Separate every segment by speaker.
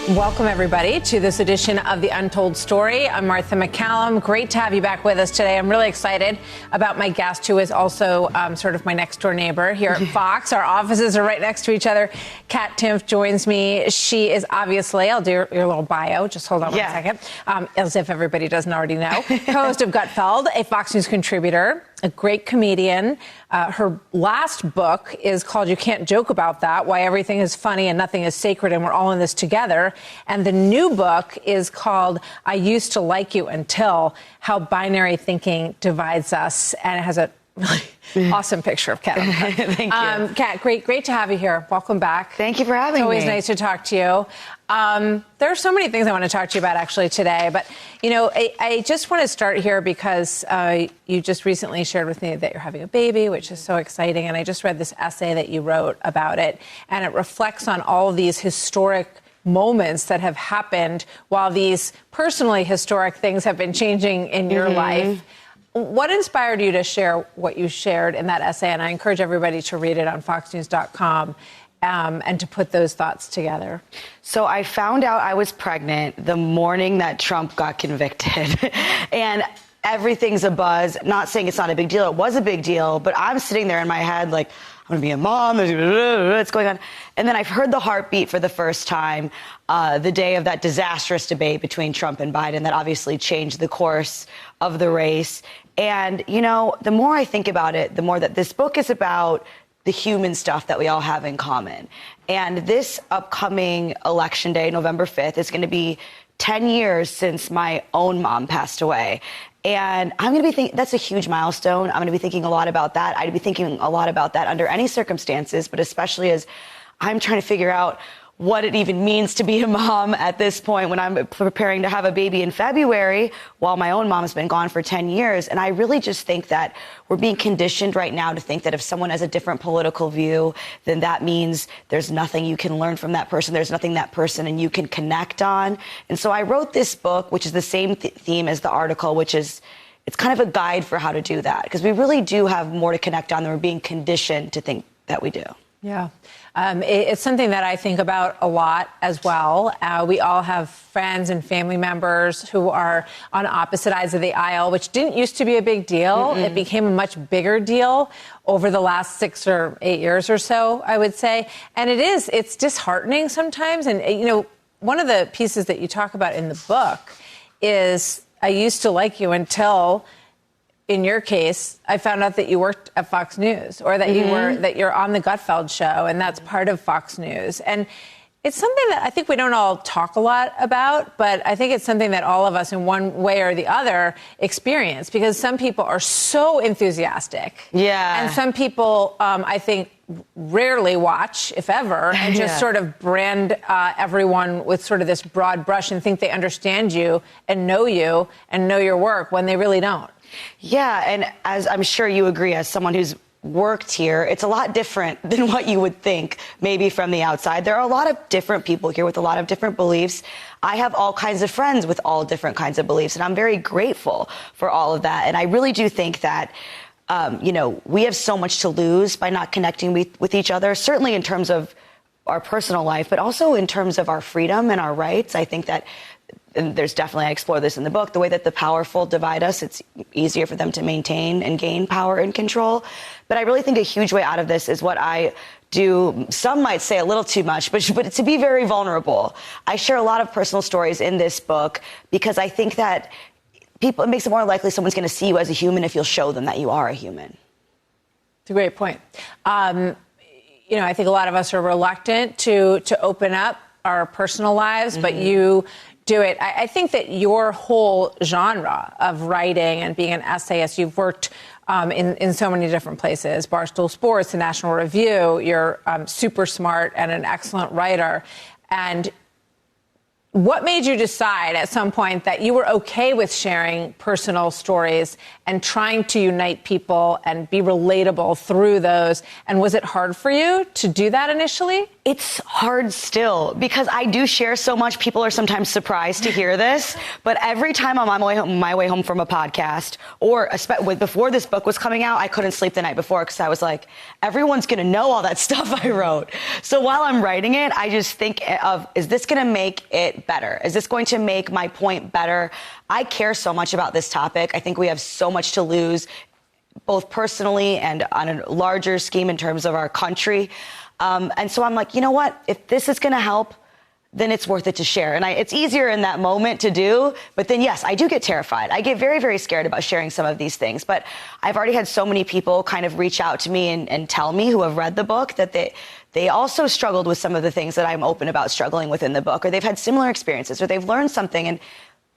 Speaker 1: Welcome, everybody, to this edition of The Untold Story. I'm Martha McCallum. Great to have you back with us today. I'm really excited about my guest, who is also sort of my next-door neighbor here at Fox. Our offices are right next to each other. Kat Timpf joins me. She is obviously, I'll do your little bio. Just hold on one second. As if everybody doesn't already know. Co-host of Gutfeld, a Fox News contributor, a great comedian. Her last book is called You Can't Joke About That, Why Everything is Funny and Nothing is Sacred and We're All in This Together. And the new book is called I Used to Like You Until, How Binary Thinking Divides Us. And it has a really awesome picture of Kat.
Speaker 2: Thank you.
Speaker 1: Kat, great to have you here. Welcome back.
Speaker 2: Thank you for having me.
Speaker 1: It's always nice to talk to you. There are so many things I want to talk to you about actually today, but you know, I just want to start here because you just recently shared with me that you're having a baby, which is so exciting, and I just read this essay that you wrote about it, and it reflects on all of these historic moments that have happened while these personally historic things have been changing in your life. What inspired you to share what you shared in that essay? And I encourage everybody to read it on foxnews.com and to put those thoughts together.
Speaker 2: So I found out I was pregnant the morning that Trump got convicted. And everything's a buzz. Not saying it's not a big deal. It was a big deal. But I'm sitting there in my head like, I'm going to be a mom. What's going on? And then I've heard the heartbeat for the first time the day of that disastrous debate between Trump and Biden that obviously changed the course of the race. And, you know, the more I think about it, the more that this book is about the human stuff that we all have in common. And this upcoming election day, November 5th, is going to be 10 years since my own mom passed away. And I'm going to be thinking, that's a huge milestone. I'm going to be thinking a lot about that. I'd be thinking a lot about that under any circumstances, but especially as I'm trying to figure out what it even means to be a mom at this point when I'm preparing to have a baby in February while my own mom's been gone for 10 years. And I really just think that we're being conditioned right now to think that if someone has a different political view, then that means there's nothing you can learn from that person. There's nothing that person and you can connect on. And so I wrote this book, which is the same theme as the article, which is it's kind of a guide for how to do that, because we really do have more to connect on than we're being conditioned to think that we do.
Speaker 1: Yeah. It's something that I think about a lot as well. We all have friends and family members who are on opposite sides of the aisle, which didn't used to be a big deal. It became a much bigger deal over the last 6 or 8 years or so, I would say. And it's disheartening sometimes. And, you know, one of the pieces that you talk about in the book is I used to like you until, in your case, I found out that you worked at Fox News, or that you're on the Gutfeld show, and that's part of Fox News. And it's something that I think we don't all talk a lot about, but I think it's something that all of us in one way or the other experience, because some people are so enthusiastic. Yeah. And some people, I think, rarely watch, if ever, and just sort of brand everyone with sort of this broad brush and think they understand you and know your work when they really don't. Yeah, and as I'm sure you agree, as someone who's worked here, it's a lot different than what you would think, maybe from the outside. There are a lot of different people here with a lot of different beliefs. I have all kinds of friends with all different kinds of beliefs, and I'm very grateful for all of that. And I really do think that, you know, we have so much to lose by not connecting with each other, certainly in terms of our personal life, but also in terms of our freedom and our rights. I think that, and there's definitely, I explore this in the book, the way that the powerful divide us, it's easier for them to maintain and gain power and control. But I really think a huge way out of this is what I do. Some might say a little too much, but to be very vulnerable. I share a lot of personal stories in this book because I think that it makes it more likely someone's going to see you as a human if you'll show them that you are a human. It's a great point. You know, I think a lot of us are reluctant to open up our personal lives, but you do it. I think that your whole genre of writing and being an essayist, you've worked in so many different places, Barstool Sports, the National Review. You're super smart and an excellent writer. And what made you decide at some point that you were okay with sharing personal stories and trying to unite people and be relatable through those? And was it hard for you to do that initially?
Speaker 2: It's hard still because I do share so much. People are sometimes surprised to hear this, but every time I'm on my way home from a podcast, or before this book was coming out, I couldn't sleep the night before because I was like, everyone's going to know all that stuff I wrote. So while I'm writing it, I just think of, is this going to make it better? Is this going to make my point better? I care so much about this topic. I think we have so much to lose, both personally and on a larger scheme in terms of our country. And so I'm like, you know what? If this is going to help, then it's worth it to share. And it's easier in that moment to do. But then, yes, I do get terrified. I get very, very scared about sharing some of these things. But I've already had so many people kind of reach out to me and tell me, who have read the book, that they also struggled with some of the things that I'm open about struggling with in the book, or they've had similar experiences, or they've learned something. And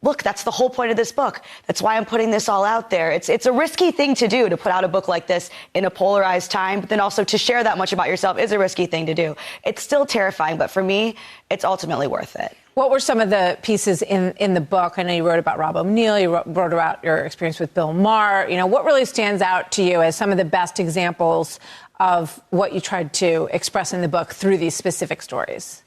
Speaker 2: look, that's the whole point of this book. That's why I'm putting this all out there. It's a risky thing to do, to put out a book like this in a polarized time, but then also to share that much about yourself is a risky thing to do. It's still terrifying, but for me, it's ultimately worth it.
Speaker 1: What were some of the pieces in the book? I know you wrote about Rob O'Neill, you wrote about your experience with Bill Maher. You know, what really stands out to you as some of the best examples of what you tried to express in the book through these specific stories?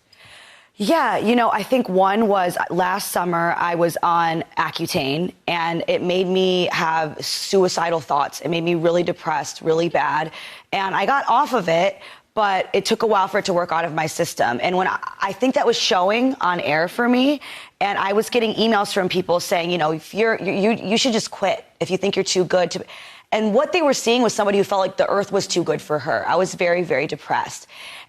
Speaker 2: Yeah, you know, I think one was last summer I was on Accutane, and it made me have suicidal thoughts. It made me really depressed, really bad. And I got off of it, but it took a while for it to work out of my system. And when I think that was showing on air for me, and I was getting emails from people saying, you know, if you should just quit if you think you're too good to. And what they were seeing was somebody who felt like the earth was too good for her. I was very, very depressed.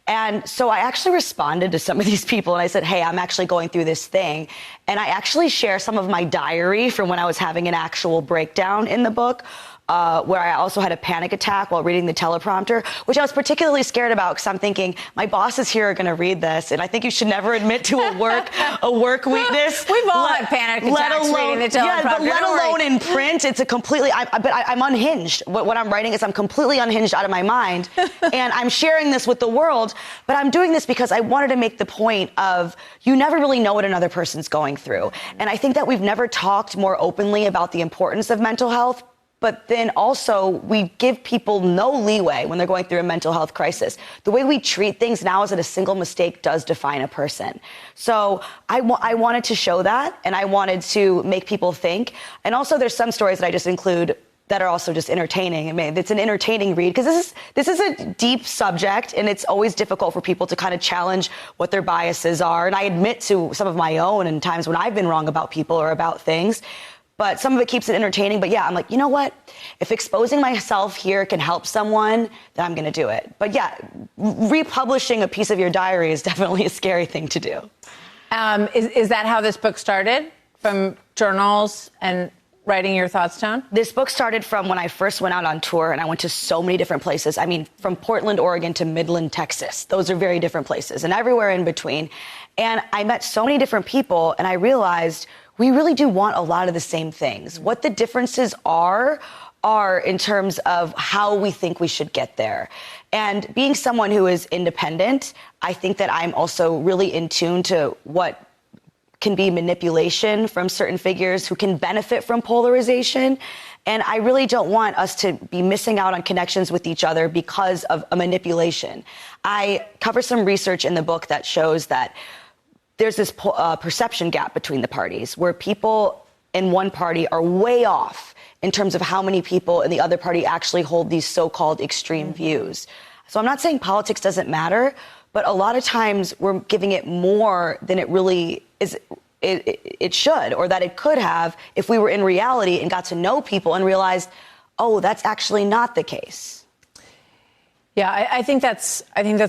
Speaker 2: And so I actually responded to some of these people, and I said, hey, I'm actually going through this thing. And I actually share some of my diary from when I was having an actual breakdown in the book, where I also had a panic attack while reading the teleprompter, which I was particularly scared about because I'm thinking, my bosses here are going to read this, and I think you should never admit to a work weakness.
Speaker 1: We've all had panic attacks reading the teleprompter.
Speaker 2: Yeah, but let alone in print. It's a completely, I'm unhinged. What I'm writing is I'm completely unhinged out of my mind, and I'm sharing this with the world, but I'm doing this because I wanted to make the point of, you never really know what another person's going through. And I think that we've never talked more openly about the importance of mental health. But then also, we give people no leeway when they're going through a mental health crisis. The way we treat things now is that a single mistake does define a person. So I wanted to show that, and I wanted to make people think. And also, there's some stories that I just include that are also just entertaining. I mean, it's an entertaining read, because this is a deep subject, and it's always difficult for people to kind of challenge what their biases are. And I admit to some of my own and times when I've been wrong about people or about things. But some of it keeps it entertaining. But yeah, I'm like, you know what? If exposing myself here can help someone, then I'm going to do it. But yeah, republishing a piece of your diary is definitely a scary thing to do.
Speaker 1: Is that how this book started? From journals and writing your thoughts down?
Speaker 2: This book started from when I first went out on tour, and I went to so many different places. I mean, from Portland, Oregon to Midland, Texas. Those are very different places, and everywhere in between. And I met so many different people, and I realized we really do want a lot of the same things. What the differences are in terms of how we think we should get there. And being someone who is independent, I think that I'm also really in tune to what can be manipulation from certain figures who can benefit from polarization. And I really don't want us to be missing out on connections with each other because of a manipulation. I cover some research in the book that shows that there's this perception gap between the parties, where people in one party are way off in terms of how many people in the other party actually hold these so-called extreme views. So I'm not saying politics doesn't matter, but a lot of times we're giving it more than it really is. It should, or that it could have, if we were in reality and got to know people and realized, oh, that's actually not the case.
Speaker 1: Yeah, I think that's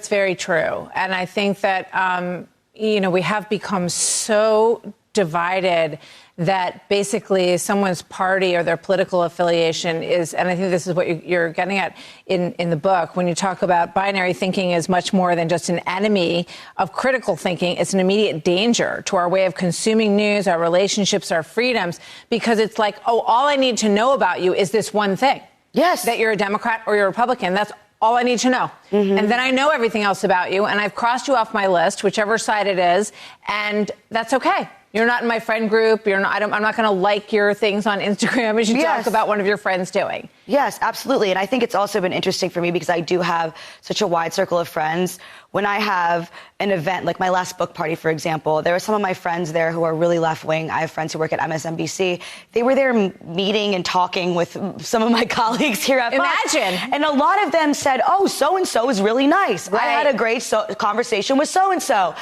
Speaker 1: very true, and I think that we have become so divided that basically someone's party or their political affiliation is, and I think this is what you're getting at in the book, when you talk about binary thinking is much more than just an enemy of critical thinking. It's an immediate danger to our way of consuming news, our relationships, our freedoms, because it's like, oh, all I need to know about you is this one thing.
Speaker 2: Yes.
Speaker 1: That you're a Democrat or you're a Republican. That's all I need to know. And then I know everything else about you, and I've crossed you off my list, whichever side it is, and that's okay. You're not in my friend group. I'm not going to like your things on Instagram as you talk about one of your friends doing.
Speaker 2: Yes, absolutely. And I think it's also been interesting for me because I do have such a wide circle of friends. When I have an event, like my last book party, for example, there were some of my friends there who are really left-wing. I have friends who work at MSNBC. They were there meeting and talking with some of my colleagues here at Fox.
Speaker 1: Imagine.
Speaker 2: And a lot of them said, oh, so-and-so is really nice.
Speaker 1: Right.
Speaker 2: I had a great conversation with so-and-so.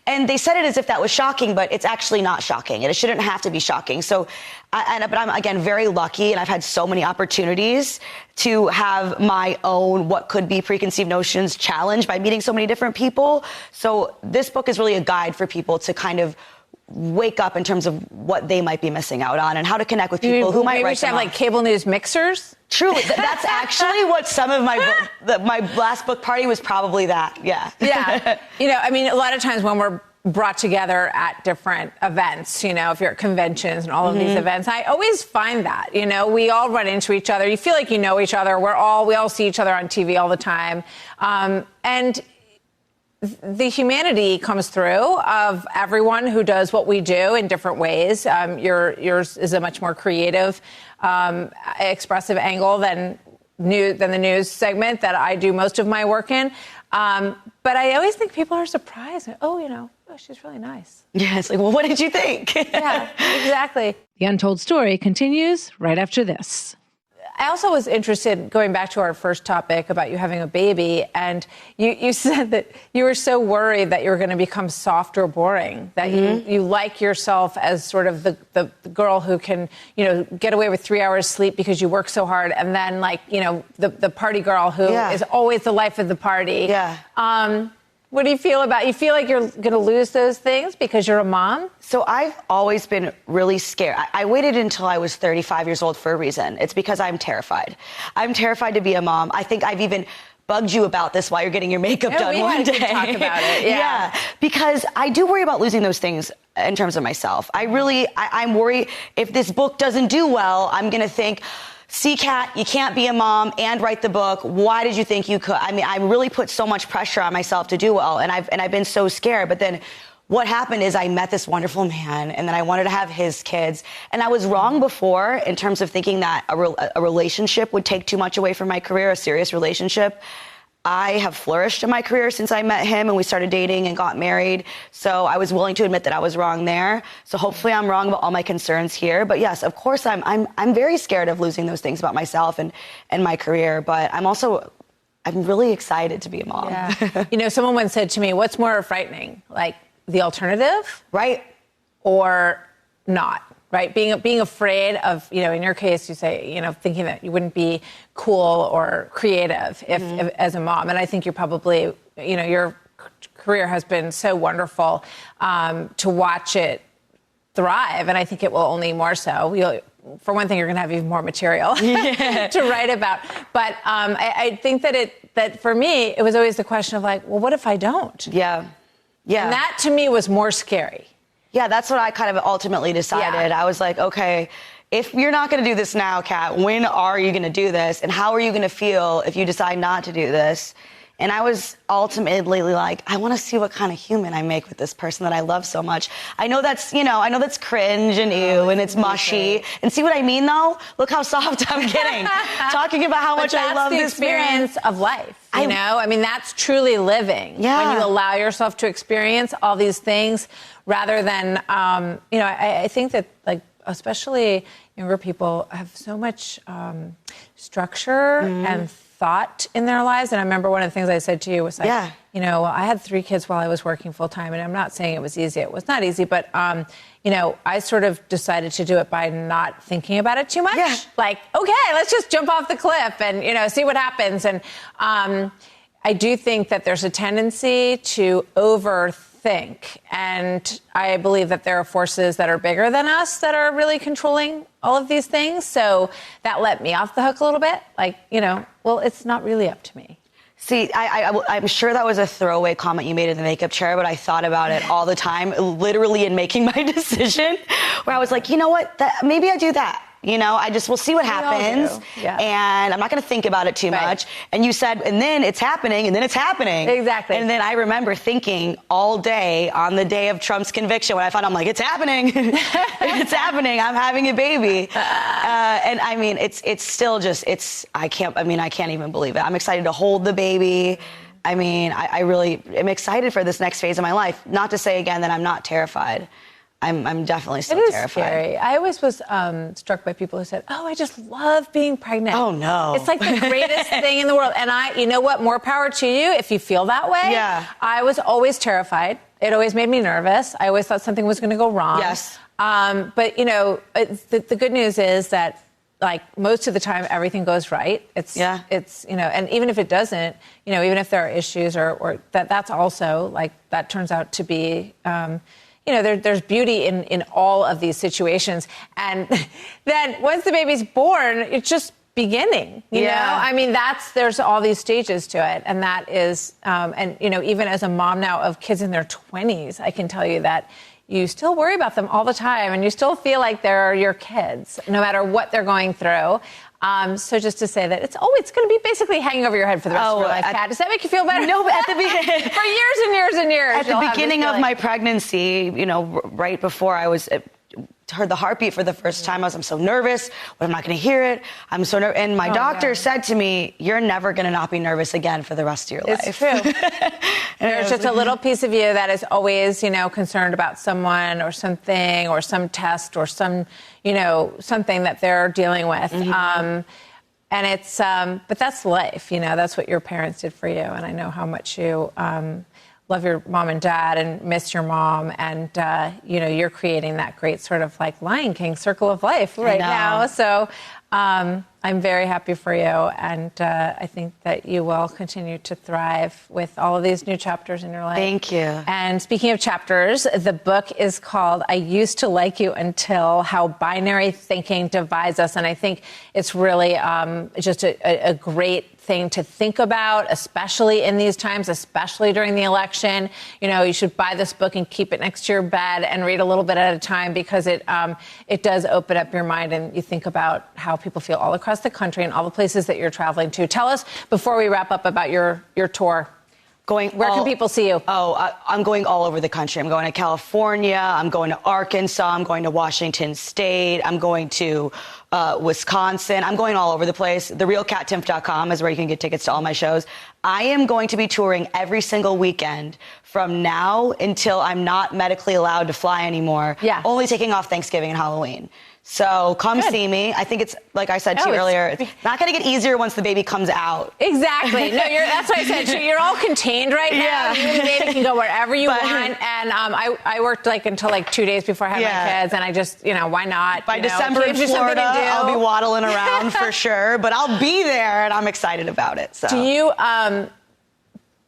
Speaker 2: And they said it as if that was shocking, but it's actually not shocking. And it shouldn't have to be shocking. So, but I'm, again, very lucky, and I've had so many opportunities to have my own what could be preconceived notions challenged by meeting so many different people. So this book is really a guide for people to kind of wake up in terms of what they might be missing out on and how to connect with people who might write them off.
Speaker 1: Like cable news mixers?
Speaker 2: Truly, that's actually what some of my last book party was probably that. Yeah.
Speaker 1: Yeah. I mean, a lot of times when we're brought together at different events, if you're at conventions and all of these events, I always find that, we all run into each other. You feel like you know each other. We all see each other on TV all the time. And the humanity comes through of everyone who does what we do in different ways. Yours is a much more creative, expressive angle than the news segment that I do most of my work in. But I always think people are surprised. Oh, she's really nice.
Speaker 2: Yeah, it's like, well, what did you think?
Speaker 1: Yeah, exactly.
Speaker 3: The Untold Story continues right after this.
Speaker 1: I also was interested, going back to our first topic about you having a baby, and you said that you were so worried that you were going to become soft or boring, that you like yourself as sort of the girl who can, get away with 3 hours sleep because you work so hard, and then the party girl who is always the life of the party.
Speaker 2: Yeah.
Speaker 1: What do you feel about? You feel like you're going to lose those things because you're a mom?
Speaker 2: So I've always been really scared. I waited until I was 35 years old for a reason. It's because I'm terrified. I'm terrified to be a mom. I think I've even bugged you about this while you're getting your makeup done one day.
Speaker 1: We talk about it. Yeah.
Speaker 2: Because I do worry about losing those things in terms of myself. I'm worried if this book doesn't do well, I'm going to think, see, Kat, you can't be a mom and write the book. Why did you think you could? I mean, I really put so much pressure on myself to do well, and I've been so scared. But then what happened is I met this wonderful man, and then I wanted to have his kids. And I was wrong before in terms of thinking that a relationship would take too much away from my career, a serious relationship. I have flourished in my career since I met him and we started dating and got married. So I was willing to admit that I was wrong there. So hopefully I'm wrong about all my concerns here. But yes, of course, I'm very scared of losing those things about myself and my career. But I'm really excited to be a mom.
Speaker 1: Yeah. Someone once said to me, what's more frightening? Like the alternative?
Speaker 2: Right.
Speaker 1: Or not? Right. Being afraid of, in your case, you say, thinking that you wouldn't be cool or creative if as a mom. And I think you're probably, your career has been so wonderful to watch it thrive. And I think it will only more so. For one thing, you're going to have even more material to write about. But I think that for me, it was always the question of like, well, what if I don't?
Speaker 2: Yeah. Yeah.
Speaker 1: And that to me was more scary.
Speaker 2: Yeah, that's what I kind of ultimately decided. Yeah. I was like, okay, if you're not going to do this now, Kat, when are you going to do this? And how are you going to feel if you decide not to do this? And I was ultimately like, I want to see what kind of human I make with this person that I love so much. I know that's cringe and ew and it's mushy. And see what I mean, though? Look how soft I'm getting. Talking about how much I love this
Speaker 1: experience of life. I mean, that's truly living.
Speaker 2: Yeah.
Speaker 1: When you allow yourself to experience all these things rather than, I think that, like, especially younger people have so much structure and thought in their lives. And I remember one of the things I said to you was like, I had 3 kids while I was working full time, and I'm not saying it was easy. It was not easy, but, I sort of decided to do it by not thinking about it too much.
Speaker 2: Yeah.
Speaker 1: Like, okay, let's just jump off the cliff and, see what happens. And I do think that there's a tendency to overthink. And I believe that there are forces that are bigger than us that are really controlling all of these things. So that let me off the hook a little bit. Like, well, it's not really up to me.
Speaker 2: See, I'm sure that was a throwaway comment you made in the makeup chair, but I thought about it all the time, literally in making my decision, where I was like, you know what, maybe I do that. You know, we'll see what happens.
Speaker 1: all do. Yeah.
Speaker 2: And I'm not going to think about it too much. And you said, and then it's happening, and then it's happening.
Speaker 1: Exactly.
Speaker 2: And then I remember thinking all day on the day of Trump's conviction when I found, I'm like, it's happening. It's happening. I'm having a baby. And I mean, it's still just, I can't even believe it. I'm excited to hold the baby. I mean, I really am excited for this next phase of my life. Not to say again that I'm not terrified. I'm definitely still terrified.
Speaker 1: It is scary. I always was struck by people who said, "Oh, I just love being pregnant."
Speaker 2: Oh no,
Speaker 1: it's like the greatest thing in the world. And you know what? More power to you if you feel that way.
Speaker 2: Yeah.
Speaker 1: I was always terrified. It always made me nervous. I always thought something was going to go wrong.
Speaker 2: Yes.
Speaker 1: But you know, the good news is that, like, most of the time everything goes right. It's you know, and even if it doesn't, you know, even if there are issues or that's also, like, that turns out to be, you know, there's beauty in all of these situations. And then once the baby's born, it's just beginning, you know? I mean, there's all these stages to it. And that is, and, you know, even as a mom now of kids in their 20s, I can tell you that you still worry about them all the time, and you still feel like they're your kids, no matter what they're going through. So just to say that it's going to be basically hanging over your head for the rest of your life, Kat. Does that make you feel better?
Speaker 2: No, but at the beginning,
Speaker 1: for years and years and years.
Speaker 2: At the beginning of my pregnancy, you know, right before I heard the heartbeat for the first time, I'm so nervous. I'm not going to hear it. I'm so nervous. And my doctor said to me, "You're never going to not be nervous again for the rest of your life."
Speaker 1: It's true. There's just a little piece of you that is always, you know, concerned about someone or something or some test or some, you know, something that they're dealing with. And it's, but that's life, you know, that's what your parents did for you. And I know how much you love your mom and dad and miss your mom. And, you know, you're creating that great sort of like Lion King circle of life right now. So I'm very happy for you. And I think that you will continue to thrive with all of these new chapters in your life.
Speaker 2: Thank you.
Speaker 1: And speaking of chapters, the book is called I Used to Like You Until How Binary Thinking Divides Us. And I think it's really just a great thing to think about, especially in these times, especially during the election. You know, you should buy this book and keep it next to your bed and read a little bit at a time, because it does open up your mind, and you think about how people feel all across the country and all the places that you're traveling to. Tell us, before we wrap up, about your tour. Where can people see you?
Speaker 2: I'm going all over the country. I'm going to California. I'm going to Arkansas. I'm going to Washington State. I'm going to Wisconsin. I'm going all over the place. TheRealKatTimpf.com is where you can get tickets to all my shows. I am going to be touring every single weekend from now until I'm not medically allowed to fly anymore.
Speaker 1: Yeah.
Speaker 2: Only taking off Thanksgiving and Halloween. So come see me. I think it's, like I said to you earlier, it's not going to get easier once the baby comes out.
Speaker 1: Exactly. No, that's what I said. So you're all contained right now.
Speaker 2: Yeah.
Speaker 1: You and the baby can go wherever you want. And I worked like until like 2 days before I had my kids, and I just, you know, why not?
Speaker 2: By December in Florida, I'll be waddling around for sure, but I'll be there, and I'm excited about it. So.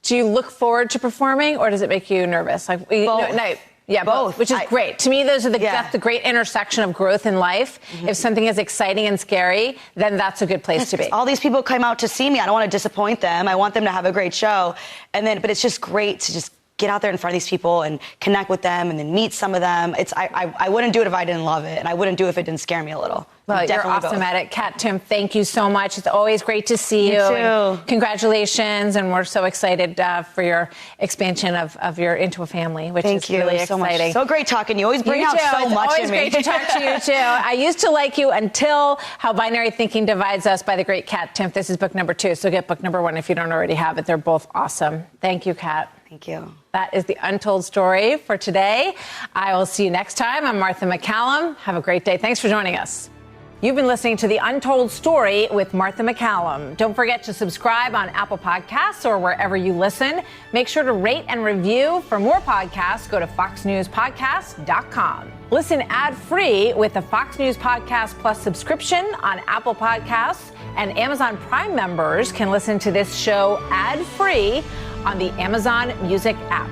Speaker 2: Do you look forward to performing, or does it make you nervous? Like, both.
Speaker 1: Yeah, both, which is great. To me, those are that's the great intersection of growth in life. If something is exciting and scary, then that's a good place to be.
Speaker 2: All these people come out to see me. I don't want to disappoint them. I want them to have a great show. But it's just great to just get out there in front of these people and connect with them and then meet some of them. I wouldn't do it if I didn't love it, and I wouldn't do it if it didn't scare me a little.
Speaker 1: Well, you're awesome at it. Kat Timpf, thank you so much. It's always great to see you.
Speaker 2: You too.
Speaker 1: And congratulations, and we're so excited for your expansion of your into a family, which is really exciting.
Speaker 2: So great talking to you. Always bring out so much in me.
Speaker 1: It's always great to talk to you, too. I Used to Like You Until How Binary Thinking Divides Us by the great Kat Timpf. This is book number 2, so get book number 1 if you don't already have it. They're both awesome. Thank you, Kat.
Speaker 2: Thank you.
Speaker 1: That is the Untold Story for today. I will see you next time. I'm Martha McCallum. Have a great day. Thanks for joining us. You've been listening to The Untold Story with Martha McCallum. Don't forget to subscribe on Apple Podcasts or wherever you listen. Make sure to rate and review. For more podcasts, go to foxnewspodcast.com. Listen ad-free with the Fox News Podcast Plus subscription on Apple Podcasts, and Amazon Prime members can listen to this show ad-free on the Amazon Music app.